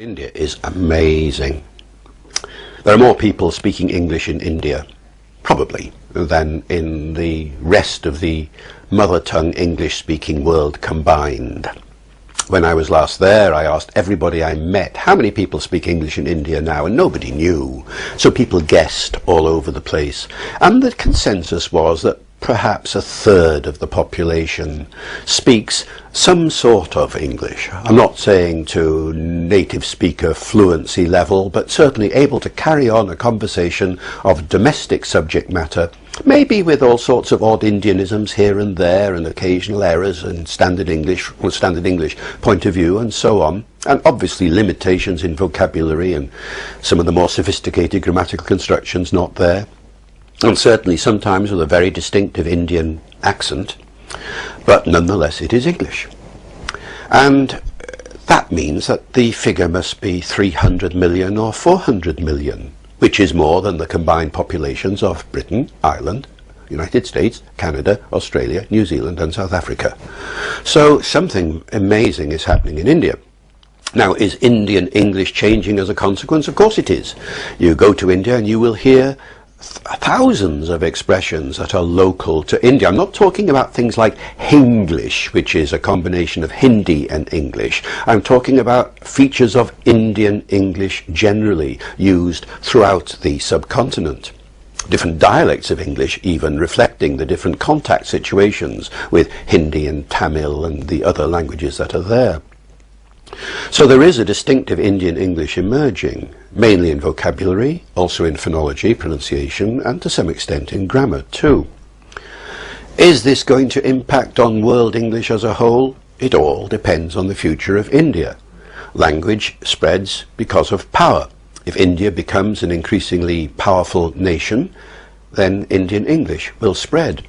India is amazing. There are more people speaking English in India, probably, than in the rest of the mother tongue English-speaking world combined. When I was last there, I asked everybody I met, how many people speak English in India now? And nobody knew. So people guessed all over the place. And the consensus was that perhaps a third of the population speaks some sort of English. I'm not saying to native speaker fluency level, but certainly able to carry on a conversation of domestic subject matter, maybe with all sorts of odd Indianisms here and there and occasional errors in standard English point of view and so on, and obviously limitations in vocabulary and some of the more sophisticated grammatical constructions not there. And certainly sometimes with a very distinctive Indian accent, but nonetheless it is English. And that means that the figure must be 300 million or 400 million, which is more than the combined populations of Britain, Ireland, United States, Canada, Australia, New Zealand and South Africa. So something amazing is happening in India. Now, is Indian English changing as a consequence? Of course it is. You go to India and you will hear thousands of expressions that are local to India. I'm not talking about things like Hinglish, which is a combination of Hindi and English. I'm talking about features of Indian English generally used throughout the subcontinent. Different dialects of English even reflecting the different contact situations with Hindi and Tamil and the other languages that are there. So there is a distinctive Indian English emerging, mainly in vocabulary, also in phonology, pronunciation, and to some extent in grammar too. Is this going to impact on world English as a whole? It all depends on the future of India. Language spreads because of power. If India becomes an increasingly powerful nation, then Indian English will spread.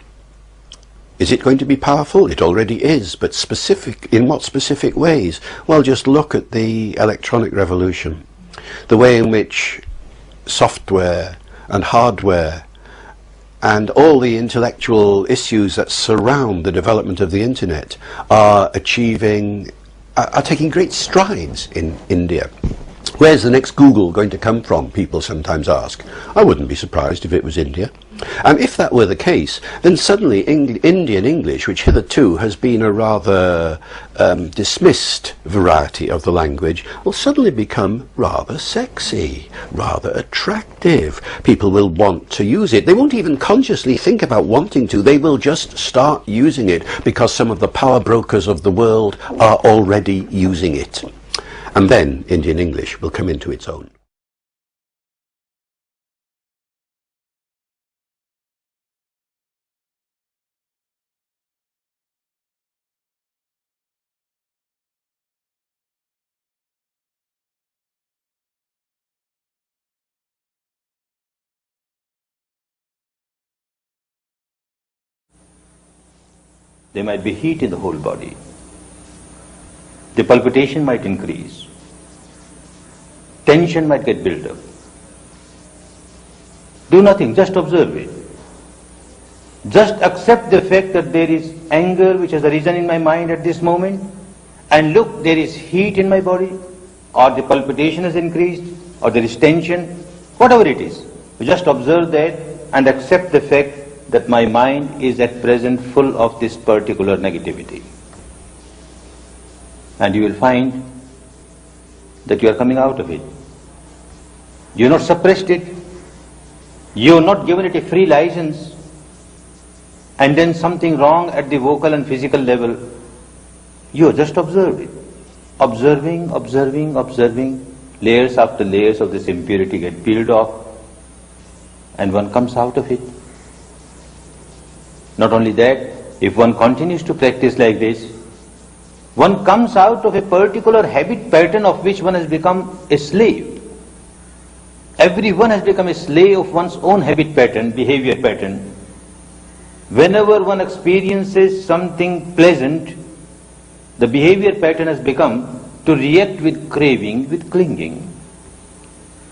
Is it going to be powerful? It already is, but specific, in what specific ways? Well, just look at the electronic revolution. The way in which software and hardware and all the intellectual issues that surround the development of the internet are taking great strides in India. Where's the next Google going to come from, people sometimes ask. I wouldn't be surprised if it was India. And if that were the case, then suddenly Indian English, which hitherto has been a rather dismissed variety of the language, will suddenly become rather sexy, rather attractive. People will want to use it. They won't even consciously think about wanting to. They will just start using it because some of the power brokers of the world are already using it. And then Indian English will come into its own. There might be heat in the whole body. The palpitation might increase. Tension might get built up. Do nothing, just observe it. Just accept the fact that there is anger which has arisen in my mind at this moment, and look, there is heat in my body, or the palpitation has increased, or there is tension, whatever it is. You just observe that and accept the fact that my mind is at present full of this particular negativity. And you will find that you are coming out of it. You have not suppressed it. You have not given it a free license. And then something wrong at the vocal and physical level. You have just observed it. Observing, observing, observing. Layers after layers of this impurity get peeled off. And one comes out of it. Not only that, if one continues to practice like this, one comes out of a particular habit pattern of which one has become a slave. Everyone has become a slave of one's own habit pattern, behavior pattern. Whenever one experiences something pleasant, the behavior pattern has become to react with craving, with clinging.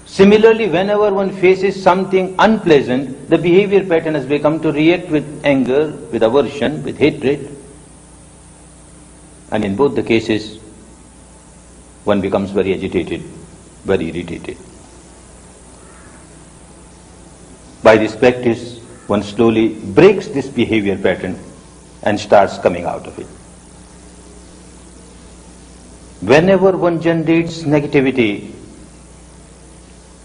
Similarly, whenever one faces something unpleasant, the behavior pattern has become to react with anger, with aversion, with hatred. And in both the cases, one becomes very agitated, very irritated. By this practice, one slowly breaks this behavior pattern and starts coming out of it. Whenever one generates negativity,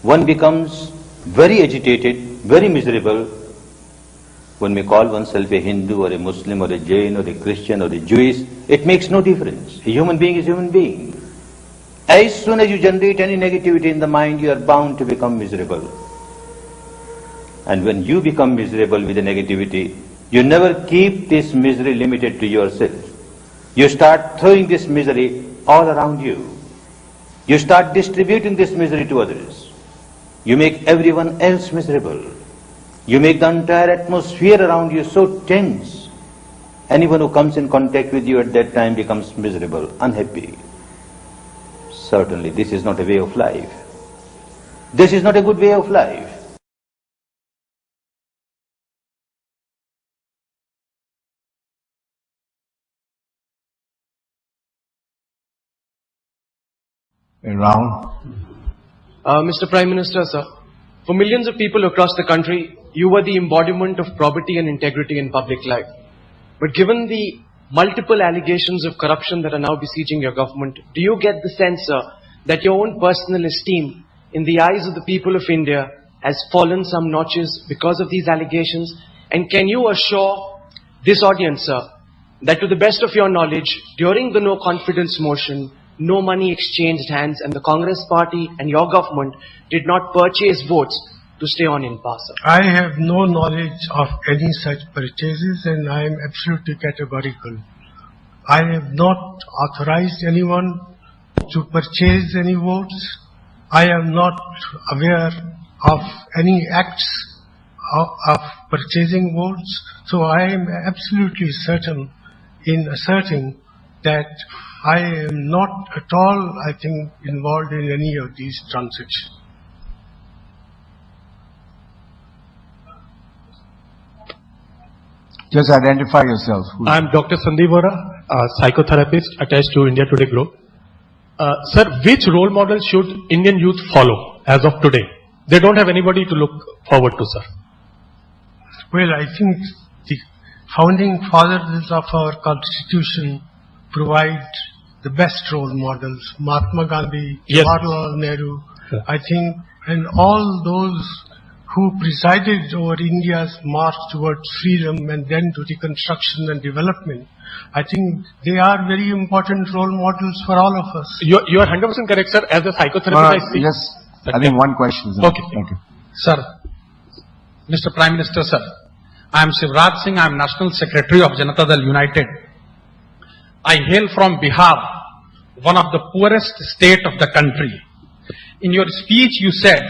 one becomes very agitated, very miserable. One may call oneself a Hindu or a Muslim or a Jain or a Christian or a Jewish. It makes no difference. A human being is a human being. As soon as you generate any negativity in the mind, you are bound to become miserable. And when you become miserable with the negativity, you never keep this misery limited to yourself. You start throwing this misery all around you. You start distributing this misery to others. You make everyone else miserable. You make the entire atmosphere around you so tense. Anyone who comes in contact with you at that time becomes miserable, unhappy. Certainly, this is not a way of life. This is not a good way of life. Mr. Prime Minister, sir, for millions of people across the country, you were the embodiment of probity and integrity in public life. But given the multiple allegations of corruption that are now besieging your government, do you get the sense, sir, that your own personal esteem in the eyes of the people of India has fallen some notches because of these allegations? And can you assure this audience, sir, that to the best of your knowledge, during the no confidence motion, no money exchanged hands and the Congress party and your government did not purchase votes to stay on in power, sir? I have no knowledge of any such purchases and I am absolutely categorical. I have not authorized anyone to purchase any votes. I am not aware of any acts of purchasing votes. So I am absolutely certain in asserting that I am not at all, I think, involved in any of these transactions. Just identify yourself. I am Dr. Sandeep Vora, a psychotherapist attached to India Today Group. Sir, which role model should Indian youth follow as of today? They don't have anybody to look forward to, sir. Well, I think the founding fathers of our constitution provide the best role models. Mahatma Gandhi, Yes. Jawaharlal Nehru, Sure. I think, and all those who presided over India's march towards freedom and then to reconstruction and development. I think they are very important role models for all of us. You are 100% correct, sir. As a psychotherapist, I see. Yes, I think one question is enough. Okay. Thank you. Sir, Mr. Prime Minister, sir, I am Shivraj Singh, I am National Secretary of Janata Dal United. I hail from Bihar, one of the poorest state of the country. In your speech you said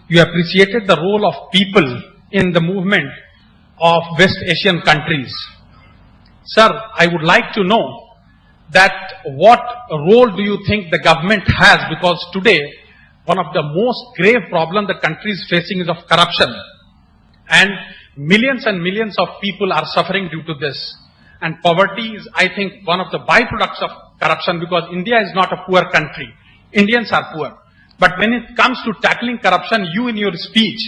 you appreciated the role of people in the movement of West Asian countries. Sir, I would like to know that what role do you think the government has, because today one of the most grave problems the country is facing is of corruption, and millions of people are suffering due to this. And poverty is, I think, one of the byproducts of corruption, because India is not a poor country. Indians are poor. But when it comes to tackling corruption, you in your speech,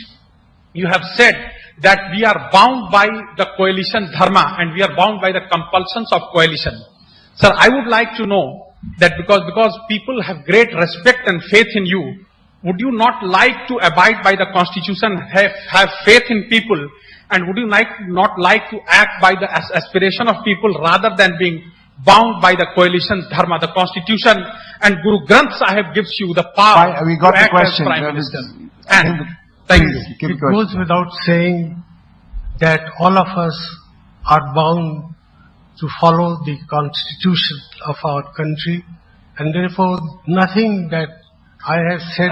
you have said that we are bound by the coalition dharma and we are bound by the compulsions of coalition. Sir, I would like to know that because people have great respect and faith in you, would you not like to abide by the constitution, have faith in people, and would you not like to act by the aspiration of people rather than being bound by the coalition dharma, the constitution, and Guru Granth Sahib gives you the power We got to the act question. as Prime Minister. And thank you. Keep It it going. goes without saying that all of us are bound to follow the constitution of our country, and therefore nothing that I have said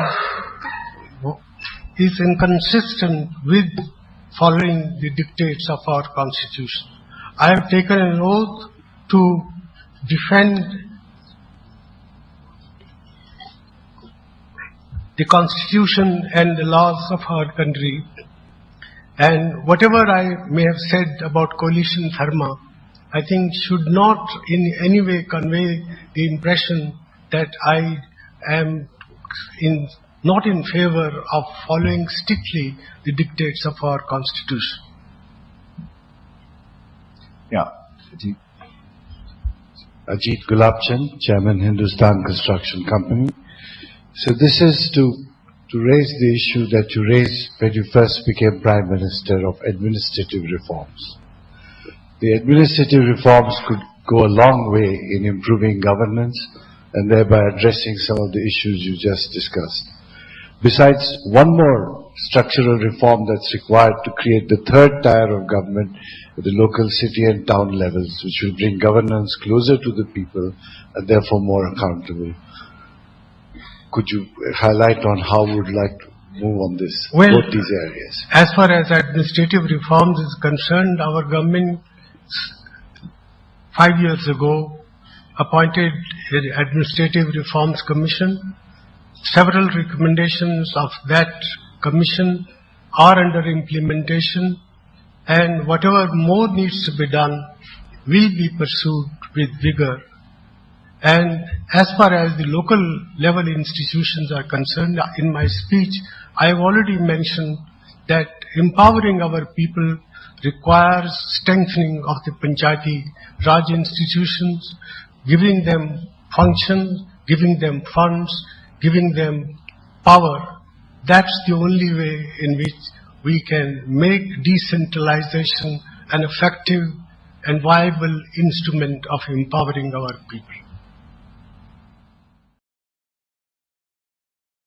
is inconsistent with following the dictates of our constitution. I have taken an oath to defend the constitution and the laws of our country, and whatever I may have said about coalition dharma, I think should not in any way convey the impression that I am not in favor of following strictly the dictates of our constitution. Yeah. Ajit Gulabchand, Chairman, Hindustan Construction Company. So this is to raise the issue that you raised when you first became Prime Minister of administrative reforms. The administrative reforms could go a long way in improving governance and thereby addressing some of the issues you just discussed. Besides, one more structural reform that's required to create the third tier of government at the local city and town levels, which will bring governance closer to the people and therefore more accountable. Could you highlight on how you would like to move on this, both these areas? As far as administrative reforms is concerned, our government 5 years ago appointed an Administrative Reforms Commission. Several recommendations of that commission are under implementation, and whatever more needs to be done will be pursued with vigor. And as far as the local level institutions are concerned, in my speech I have already mentioned that empowering our people requires strengthening of the Panchayati Raj institutions, giving them function, giving them funds, giving them power. That's the only way in which we can make decentralization an effective and viable instrument of empowering our people.